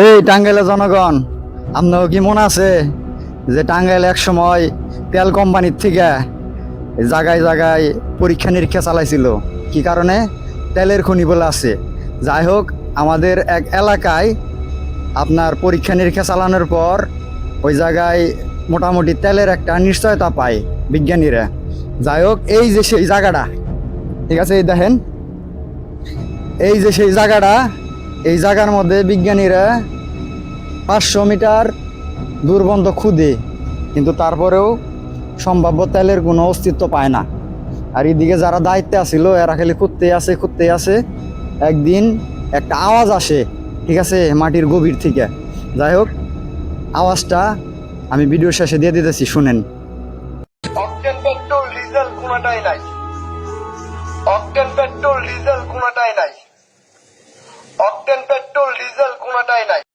এই টাঙ্গাইলের জনগণ, আপনার কি মনে আছে যে টাঙ্গাইল এক সময় তেল কোম্পানির থেকে জায়গায় জায়গায় পরীক্ষা নিরীক্ষা চালাইছিল? কি কারণে? তেলের খনি বলে আছে। যাই হোক, আমাদের এক এলাকায় আপনার পরীক্ষা নিরীক্ষা চালানোর পর ওই জায়গায় মোটামুটি তেলের একটা নিশ্চয়তা পায় বিজ্ঞানীরা। যাই হোক, এই যে সেই জায়গাটা, ঠিক আছে, এই দেখেন, এই যে সেই জায়গাটা, এই জায়গার মধ্যে বিজ্ঞানীরা 500 মিটার দূরবন্ধ খুদে, কিন্তু তারপরেও সম্ভাব্য তেলের কোনো অস্তিত্ব পায় না। আর এদিকে যারা দায়িত্বে আসছিল এরা খালি খুঁজতে আছে। একদিন একটা আওয়াজ আসে, ঠিক আছে, মাটির গভীর থেকে। যাই হোক, আওয়াজটা আমি ভিডিওর শেষে দিয়ে দিতেছি, শুনেন। অকটেন পেট্রোল ডিজেল কোনটাই নাই। অকটেন পেট্রোল ডিজেল কোনটাই নাই। অকটেন পেট্রোল ডিজেল কোনটাই নাই।